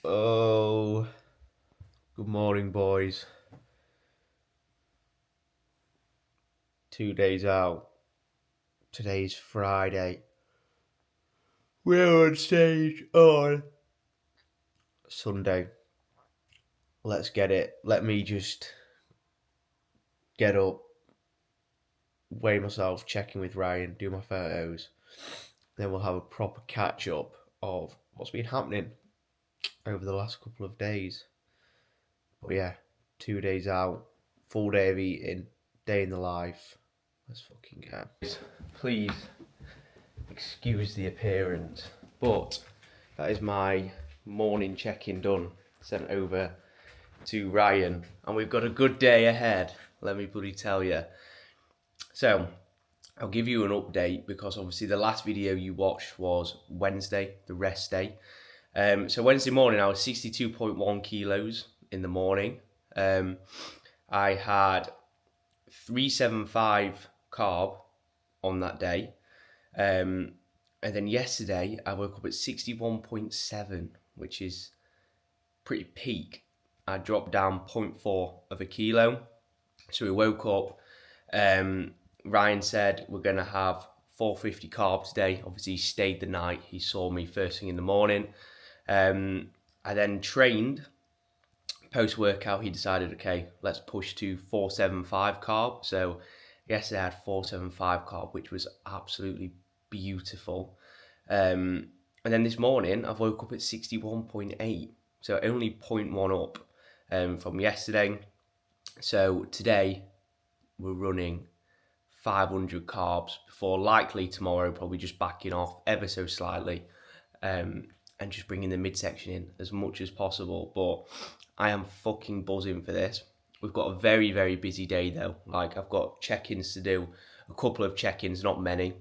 Oh, good morning, boys. 2 days out. Today's Friday. We're on stage on Sunday. Let's get it. Let me just get up, weigh myself, check in with Ryan, do my photos. Then we'll have a proper catch up of what's been happening over the last couple of days. But yeah, 2 days out, full day of eating, day in the life. Let's fucking go. Please excuse the appearance, but that is my morning check-in done, sent over to Ryan, and we've got a good day ahead, let me bloody tell you. So I'll give you an update because obviously the last video you watched was Wednesday, the rest day. So Wednesday morning I was 62.1 kilos in the morning. I had 375 carb on that day. And then yesterday I woke up at 61.7, which is pretty peak. I dropped down 0.4 of a kilo. So we woke up, Ryan said we're going to have 450 carb today. Obviously he stayed the night, he saw me first thing in the morning. I then trained. Post-workout he decided, okay, let's push to 475 carb. So yesterday I had 475 carb, which was absolutely beautiful. And then this morning I've woke up at 61.8, so only 0.1 up from yesterday. So today we're running 500 carbs before likely tomorrow probably just backing off ever so slightly, and just bringing the midsection in as much as possible. But I am fucking buzzing for this. We've got a very, very busy day though. Like I've got check-ins to do, a couple of check-ins, not many.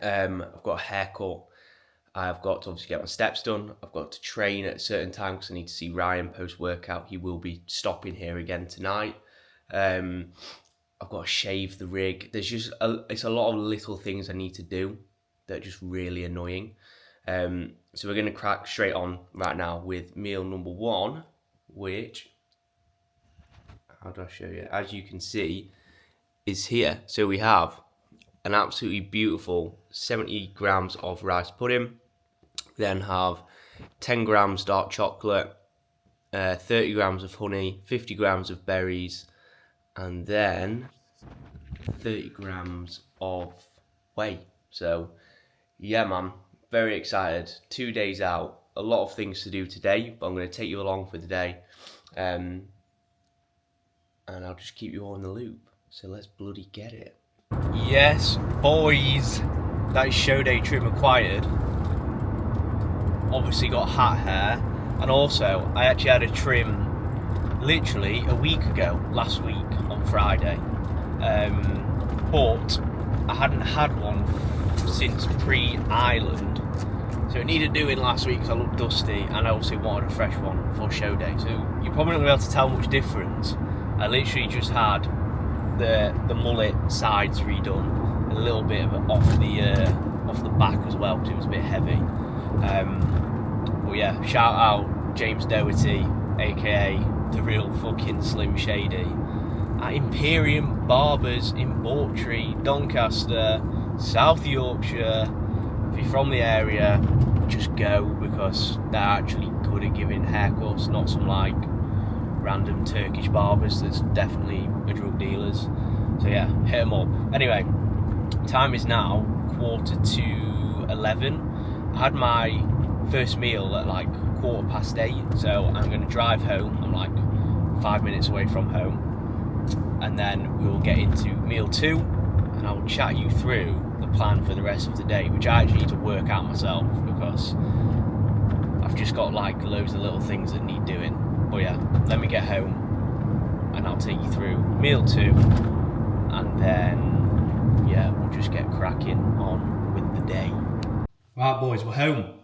I've got a haircut. I've got to obviously get my steps done. I've got to train at a certain time because I need to see Ryan post-workout. He will be stopping here again tonight. I've got to shave the rig. There's just it's a lot of little things I need to do that are just really annoying. So we're going to crack straight on right now with meal number one, which, how do I show you? As you can see, is here. So we have an absolutely beautiful 70 grams of rice pudding. We then have 10 grams dark chocolate, 30 grams of honey, 50 grams of berries, and then 30 grams of whey. So yeah, man, very excited. 2 days out, a lot of things to do today, but I'm going to take you along for the day, and I'll just keep you all in the loop. So let's bloody get it. Yes, boys, that is show day trim acquired. Obviously got hat hair, and also I actually had a trim literally a week ago, last week on Friday, but I hadn't had one since pre-Island, so it needed doing last week because I looked dusty, and I also wanted a fresh one for show day. So you're probably not going to be able to tell much difference. I literally just had the mullet sides redone, a little bit of it off the back as well because it was a bit heavy. But yeah, shout out James Doherty, aka the real fucking Slim Shady, at Imperium Barbers in Bawtry, Doncaster, South Yorkshire. If you're from the area, just go, because they're actually good at giving haircuts, not some like random Turkish barbers that's definitely a drug dealers. So yeah, hit them up. Anyway, time is now 11:15. I had my first meal at like 8:15, so I'm going to drive home. I'm like 5 minutes away from home, and then we'll get into meal two, and I will chat you through the plan for the rest of the day, which I actually need to work out myself because I've just got like loads of little things that need doing. But yeah, let me get home and I'll take you through meal two, and then yeah, we'll just get cracking on with the day. Right boys, we're home.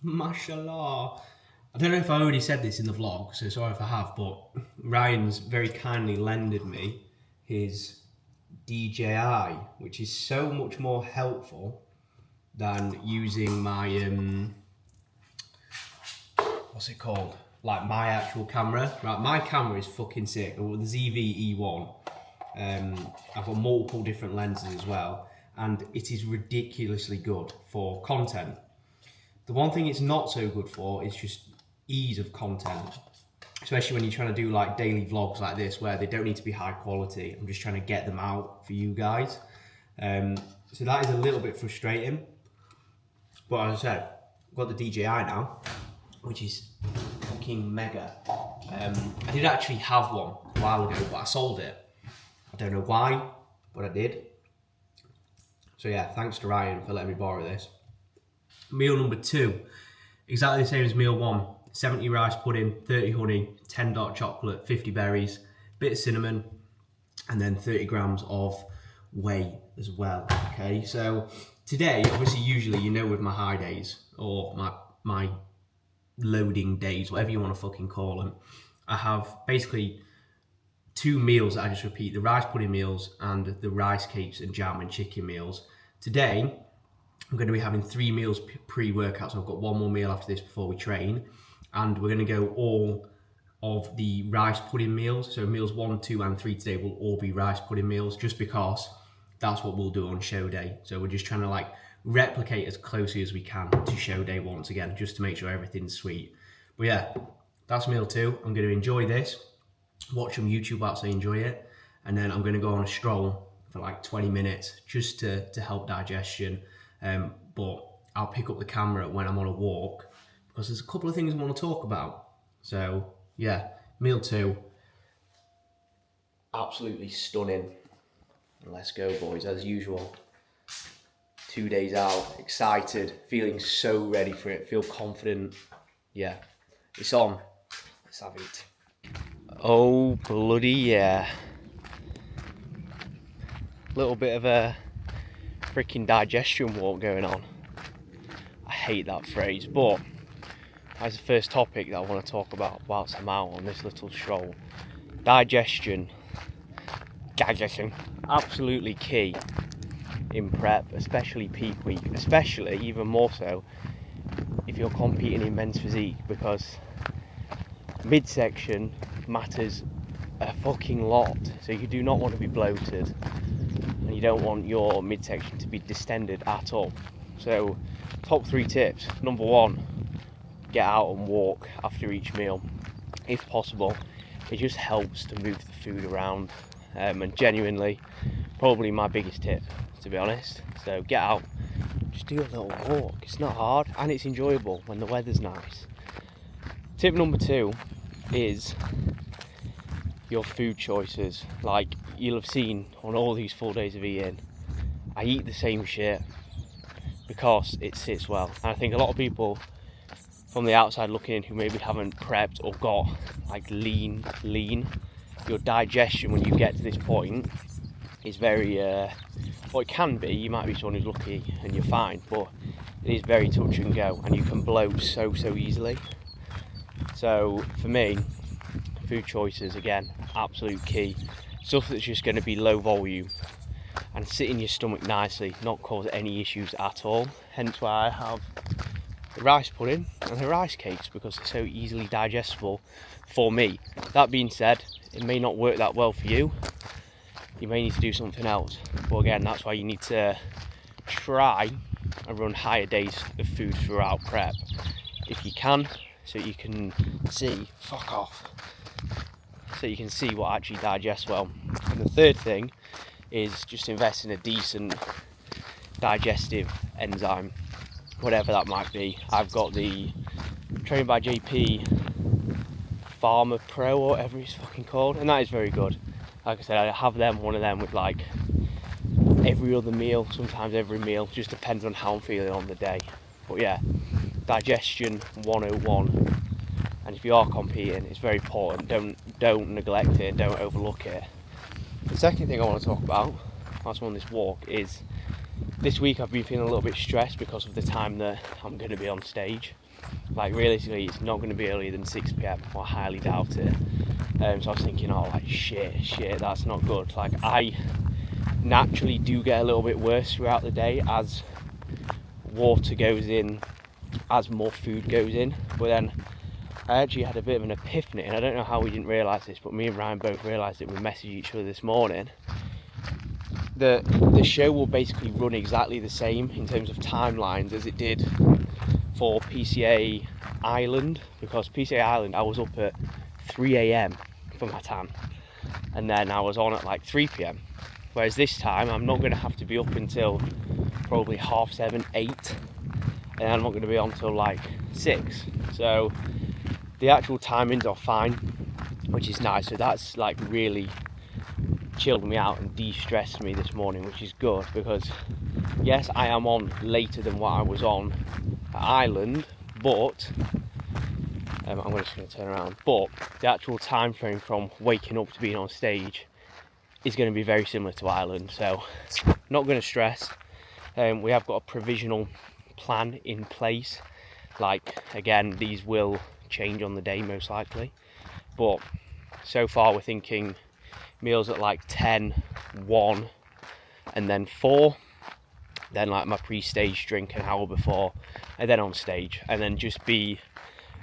Mashallah. I don't know if I already said this in the vlog, so sorry if I have, but Ryan's very kindly lended me his DJI, which is so much more helpful than using my what's it called? Like my actual camera. Right, my camera is fucking sick. The ZV E1. I've got multiple different lenses as well, and it is ridiculously good for content. The one thing it's not so good for is just ease of content, especially when you're trying to do like daily vlogs like this where they don't need to be high quality. I'm just trying to get them out for you guys. So that is a little bit frustrating. But as I said, I've got the DJI now, which is fucking mega. I did actually have one a while ago, but I sold it. I don't know why, but I did. So yeah, thanks to Ryan for letting me borrow this. Meal number 2, exactly the same as meal 1. 70 rice pudding, 30 honey, 10 dark chocolate, 50 berries, bit of cinnamon, and then 30 grams of whey as well. Okay, so today, obviously, usually, you know, with my high days or my loading days, whatever you want to fucking call them, I have basically 2 meals that I just repeat: the rice pudding meals and the rice cakes and jam and chicken meals. Today, I'm going to be having 3 meals pre-workout, so I've got 1 more meal after this before we train, and we're going to go all of the rice pudding meals. So meals 1, 2 and 3 today will all be rice pudding meals, just because that's what we'll do on show day. So we're just trying to like replicate as closely as we can to show day once again, just to make sure everything's sweet. But yeah, that's meal 2. I'm going to enjoy this, watch some YouTube whilst I enjoy it, and then I'm going to go on a stroll for like 20 minutes just to help digestion. But I'll pick up the camera when I'm on a walk, because there's a couple of things I want to talk about. So yeah, meal 2, absolutely stunning. Let's go, boys, as usual. 2 days out, excited, feeling so ready for it, feel confident. Yeah, it's on. Let's have it. Oh, bloody yeah. Little bit of a freaking digestion walk going on. I hate that phrase, but that's the first topic that I want to talk about whilst I'm out on this little stroll. Digestion, absolutely key in prep, especially peak week, especially even more so if you're competing in men's physique, because midsection matters a fucking lot. So you do not want to be bloated, and you don't want your midsection to be distended at all. So top 3 tips: number 1, get out and walk after each meal if possible. It just helps to move the food around, and genuinely probably my biggest tip, to be honest. So get out, just do a little walk. It's not hard and it's enjoyable when the weather's nice. Tip number 2 is your food choices. Like you'll have seen on all these 4 days of eating, I eat the same shit because it sits well. And I think a lot of people from the outside looking in who maybe haven't prepped or got like lean, your digestion when you get to this point is very, well, it can be, you might be someone who's lucky and you're fine, but it is very touch and go, and you can bloat so easily. So for me, food choices, again, absolute key. Stuff that's just going to be low volume and sit in your stomach nicely, not cause any issues at all. Hence why I have the rice pudding and the rice cakes, because they're so easily digestible for me. That being said, it may not work that well for you. You may need to do something else. But again, that's why you need to try and run higher days of food throughout prep, if you can, so you can see, so you can see what actually digests well. And the third thing is just invest in a decent digestive enzyme, whatever that might be. I've got the Trained by JP Pharma Pro, or whatever it's fucking called, and that is very good. Like I said, I have one of them with like every other meal, sometimes every meal, just depends on how I'm feeling on the day. But yeah, digestion 101, and if you are competing, it's very important. Don't neglect it, don't overlook it. The second thing I want to talk about whilst I'm on this walk is this week I've been feeling a little bit stressed because of the time that I'm going to be on stage. Like realistically, it's not going to be earlier than 6 PM, I highly doubt it. So I was thinking, oh, like shit, that's not good. Like I naturally do get a little bit worse throughout the day as water goes in, as more food goes in. But then I actually had a bit of an epiphany, and I don't know how we didn't realise this, but me and Ryan both realised it. We messaged each other this morning. The show will basically run exactly the same in terms of timelines as it did for PCA Ireland, because PCA Ireland I was up at 3 a.m. for my tan, and then I was on at like 3 p.m. Whereas this time I'm not going to have to be up until probably 7:30, 8, and I'm not going to be on till like 6. So the actual timings are fine, which is nice. So that's like really chilled me out and de-stressed me this morning, which is good, because yes, I am on later than what I was on at Ireland, but I'm just going to turn around. But the actual time frame from waking up to being on stage is going to be very similar to Ireland, so not going to stress. We have got a provisional plan in place. Like, again, these will change on the day most likely, but so far we're thinking meals at like 10, 1, and then 4, then like my pre-stage drink an hour before, and then on stage, and then just be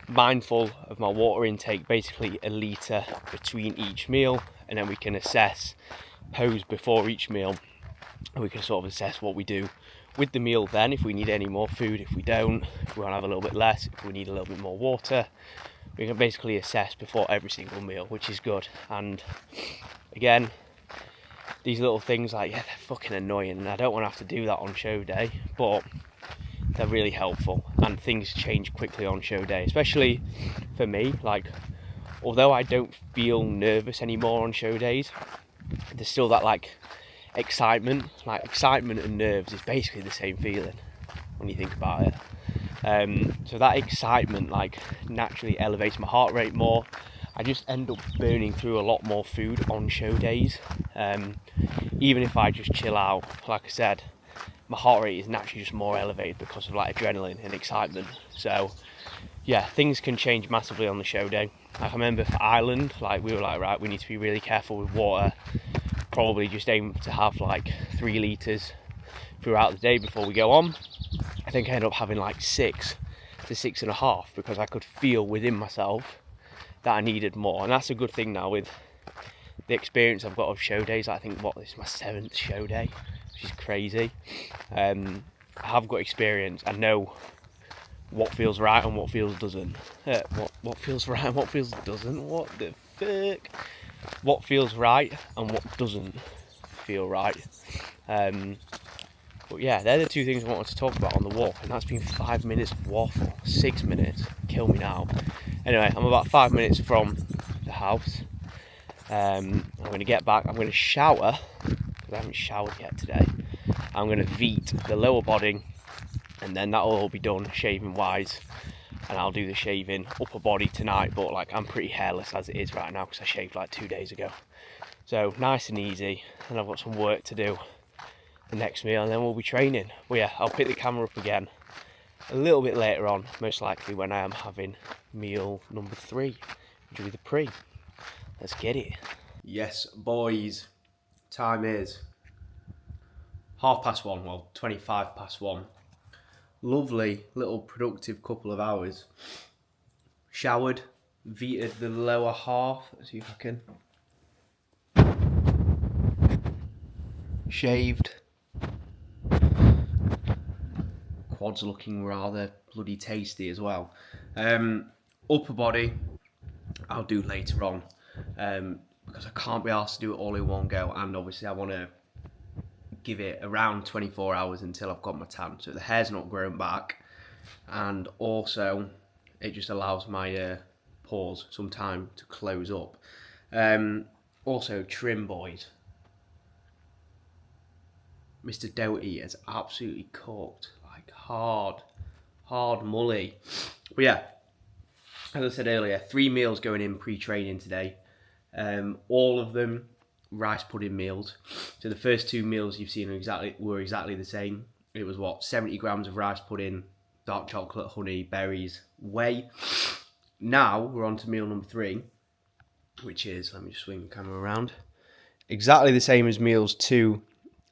mindful of my water intake, basically a litre between each meal, and then we can assess, pose before each meal, and we can sort of assess what we do with the meal then, if we need any more food, if we don't, if we want to have a little bit less, if we need a little bit more water. We can basically assess before every single meal, which is good. And again, these little things, like, yeah, they're fucking annoying, and I don't want to have to do that on show day, but they're really helpful, and things change quickly on show day, especially for me. Like, although I don't feel nervous anymore on show days, there's still that like excitement. Like, excitement and nerves is basically the same feeling when you think about it. So that excitement like naturally elevates my heart rate more. I just end up burning through a lot more food on show days. Even if I just chill out, like I said, my heart rate is naturally just more elevated because of like adrenaline and excitement. So yeah, things can change massively on the show day. Like, I remember for Ireland, like, we were like, right, we need to be really careful with water. Probably just aim to have like 3 litres throughout the day before we go on. I think I ended up having like 6 to 6.5 because I could feel within myself that I needed more. And that's a good thing now with the experience I've got of show days. I think, this is my 7th show day, which is crazy. I have got experience. I know what feels right and what feels doesn't. What feels right and what feels doesn't. What the fuck? What feels right and what doesn't feel right. But yeah, they're the 2 things I wanted to talk about on the walk, and that's been 5 minutes of waffle. 6 minutes, kill me now. Anyway, I'm about 5 minutes from the house. I'm going to get back, I'm going to shower, because I haven't showered yet today. I'm going to veet the lower body, and then that'll all be done shaving wise, and I'll do the shaving upper body tonight. But like, I'm pretty hairless as it is right now because I shaved like 2 days ago. So nice and easy, and I've got some work to do the next meal, and then we'll be training. But yeah, I'll pick the camera up again a little bit later on, most likely when I am having meal number 3, which will be the pre. Let's get it. Yes, boys, time is 1:30, well, 1:25. Lovely little productive couple of hours. Showered, veted the lower half. Let's see if I can. Shaved. Quads looking rather bloody tasty as well. Upper body, I'll do later on, because I can't be asked to do it all in one go, and obviously I want to give it around 24 hours until I've got my tan, so the hair's not grown back, and also it just allows my pores some time to close up. Also, trim, boys. Mr. Doty is absolutely cooked, like hard mully. But yeah, as I said earlier, 3 meals going in pre-training today. All of them rice pudding meals. So the first 2 meals you've seen were exactly the same. It was 70 grams of rice pudding, dark chocolate, honey, berries, whey. Now we're on to meal number 3, which is, let me just swing the camera around, exactly the same as meals 2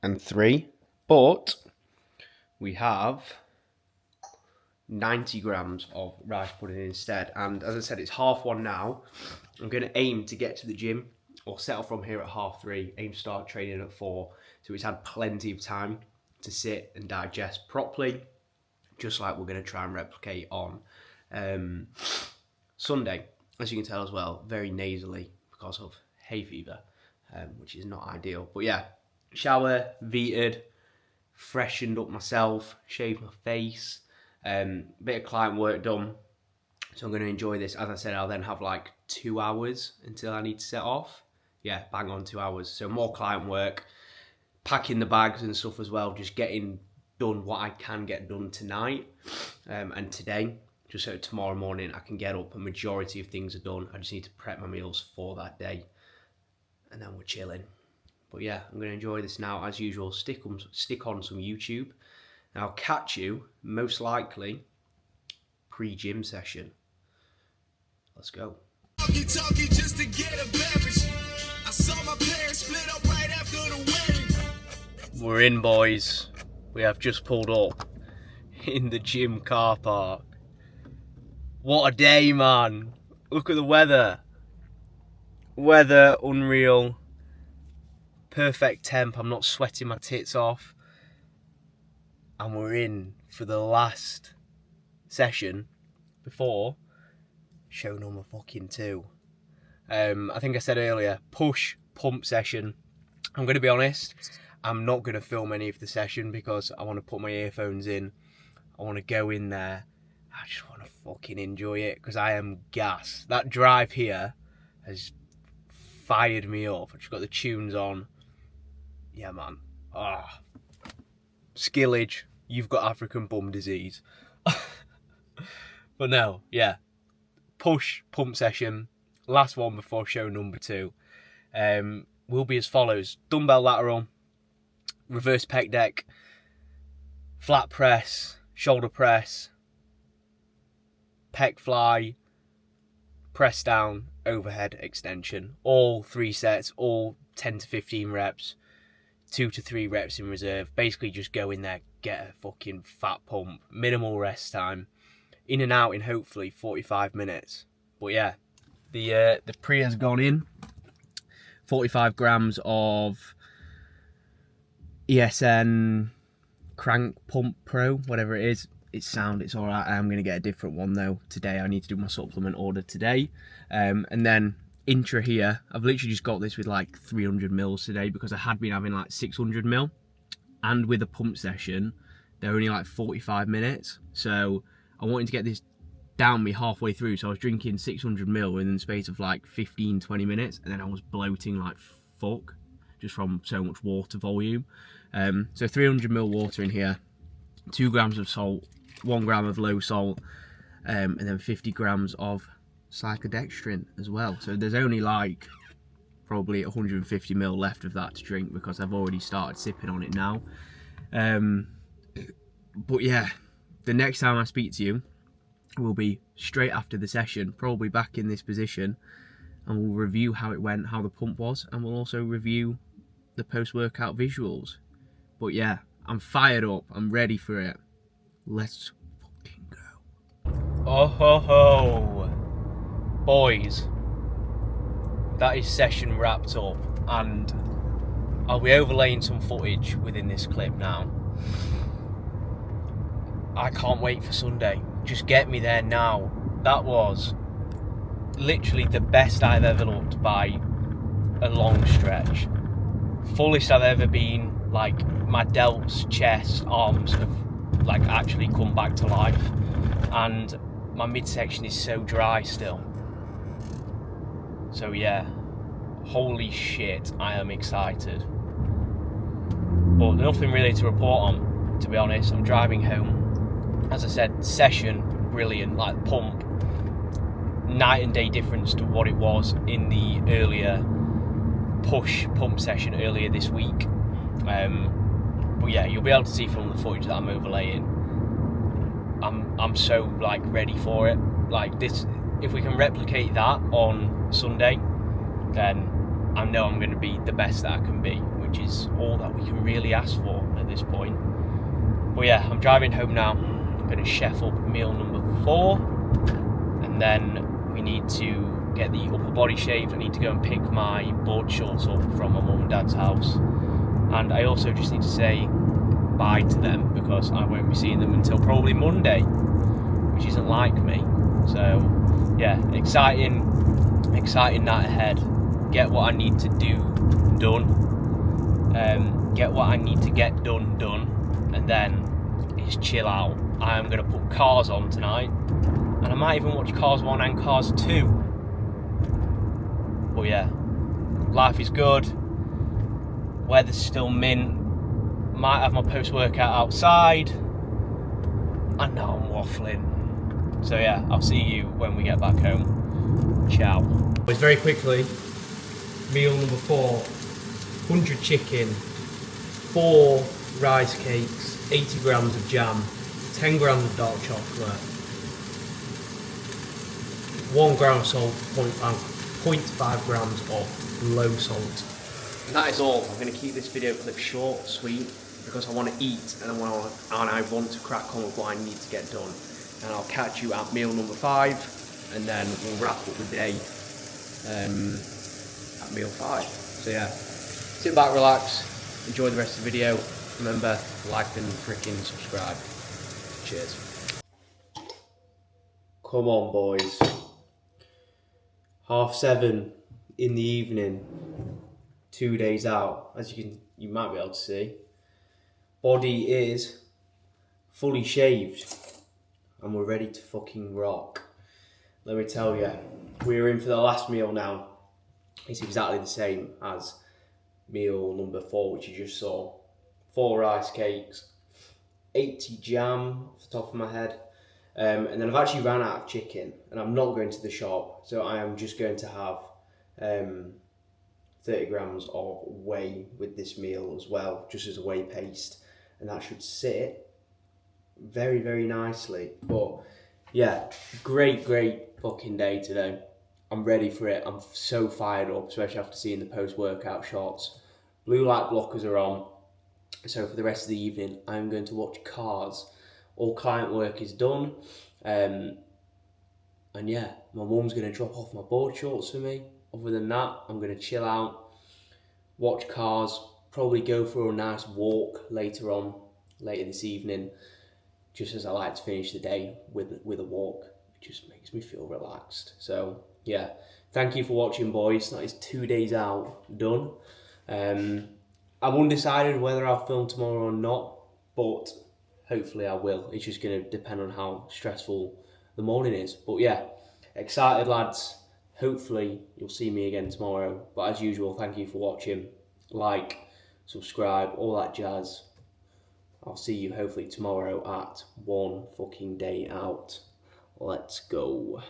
and 3, but we have 90 grams of rice pudding instead. And as I said, it's 1:30 now. I'm going to aim to get to the gym or settle from here at 3:30, aim to start training at 4. So it's had plenty of time to sit and digest properly, just like we're going to try and replicate on Sunday. As you can tell as well, very nasally because of hay fever, which is not ideal. But yeah, shower, veted, freshened up myself, shaved my face, bit of client work done. So I'm going to enjoy this. As I said, I'll then have like 2 hours until I need to set off. Yeah, bang on 2 hours. So more client work, packing the bags and stuff as well, just getting done what I can get done tonight and today, just so tomorrow morning I can get up, a majority of things are done. I just need to prep my meals for that day, and then we're chilling. But yeah, I'm going to enjoy this now. As usual, stick on some YouTube, and I'll catch you most likely pre-gym session. Let's go. Talkie just to get a beverage. I saw my parents split up right after the wedding. We're in, boys. We have just pulled up in the gym car park. What a day, man. Look at the weather. Weather, unreal. Perfect temp. I'm not sweating my tits off. And we're in for the last session before show number fucking 2. I think I said earlier, push pump session. I'm going to be honest, I'm not going to film any of the session because I want to put my earphones in. I want to go in there. I just want to fucking enjoy it because I am gassed. That drive here has fired me up. I've just got the tunes on. Yeah, man. Skillage, you've got African bum disease. But no, yeah. Push pump session, last one before show number 2, will be as follows: dumbbell lateral, reverse pec deck, flat press, shoulder press, pec fly, press down, overhead extension. All 3 sets, all 10 to 15 reps, 2 to 3 reps in reserve. Basically just go in there, get a fucking fat pump, minimal rest time. In and out in hopefully 45 minutes. But yeah, the pre has gone in. 45 grams of ESN Crank Pump Pro, whatever it is. It's sound, it's alright. I'm going to get a different one though today. I need to do my supplement order today. And then intra here, I've literally just got this with like 300 mils today because I had been having like 600 mil. And with a pump session, they're only like 45 minutes. So I wanted to get this down me halfway through, so I was drinking 600 ml within the space of like 15-20 minutes, and then I was bloating like fuck just from so much water volume. So 300 ml water in here, 2 grams of salt, 1 gram of low salt, and then 50 grams of cyclodextrin as well. So there's only like probably 150 ml left of that to drink because I've already started sipping on it now. But yeah, the next time I speak to you will be straight after the session, probably back in this position, and we'll review how it went, how the pump was, and we'll also review the post-workout visuals. But yeah, I'm fired up, I'm ready for it. Let's fucking go. Oh ho ho! Boys, that is session wrapped up, and I'll be overlaying some footage within this clip now. I can't wait for Sunday. Just get me there now. That was literally the best I've ever looked by a long stretch. Fullest I've ever been. Like my delts, chest, arms have like actually come back to life, and my midsection is so dry still. So yeah, holy shit, I am excited. But nothing really to report on, to be honest. I'm driving home. As I said, session, brilliant, like pump, night and day difference to what it was in the earlier push pump session earlier this week. But yeah, you'll be able to see from the footage that I'm overlaying. I'm so like ready for it. Like this, if we can replicate that on Sunday, then I know I'm going to be the best that I can be, which is all that we can really ask for at this point. But yeah, I'm driving home now. I'm going to chef up meal number 4, and then we need to get the upper body shaved. I need to go and pick my board shorts up from my mum and dad's house, and I also just need to say bye to them because I won't be seeing them until probably Monday, which isn't like me. So yeah, exciting night ahead. Get what I need to do done, get what I need to get done, and then it's chill out. I am going to put Cars on tonight, and I might even watch Cars 1 and Cars 2. But yeah, life is good, weather's still mint, might have my post-workout outside, and now I'm waffling. So yeah, I'll see you when we get back home. Ciao. Boys, very quickly, meal number 4, 100 chicken, 4 rice cakes, 80 grams of jam, 10 grams of dark chocolate, 1 gram of salt, 0.5 grams of low salt. And that is all. I'm going to keep this video clip short, sweet, because I want to eat and I want to crack on with what I need to get done. And I'll catch you at meal number 5, and then we'll wrap up the day at meal 5. So yeah, sit back, relax, enjoy the rest of the video. Remember, like and freaking subscribe. Cheers. Come on, boys. 7:30 in the evening, 2 days out. As you might be able to see, body is fully shaved, and we're ready to fucking rock. Let me tell you, we're in for the last meal now. It's exactly the same as meal number 4, which you just saw. 4 rice cakes, 80 jam off the top of my head, and then I've actually ran out of chicken, and I'm not going to the shop, so I am just going to have 30 grams of whey with this meal as well, just as a whey paste, and that should sit very, very nicely. But yeah, great fucking day today. I'm ready for it. I'm so fired up, especially after seeing the post-workout shots. Blue light blockers are on, so for the rest of the evening I'm going to watch Cars. All client work is done, and yeah, my mum's going to drop off my board shorts for me. Other than that, I'm going to chill out, watch Cars, probably go for a nice walk later this evening, just as I like to finish the day with a walk. It just makes me feel relaxed. So yeah, thank you for watching, boys. That is 2 days out done. I'm undecided whether I'll film tomorrow or not, but hopefully I will. It's just going to depend on how stressful the morning is. But yeah, excited, lads. Hopefully you'll see me again tomorrow. But as usual, thank you for watching. Like, subscribe, all that jazz. I'll see you hopefully tomorrow at 1 fucking day out. Let's go.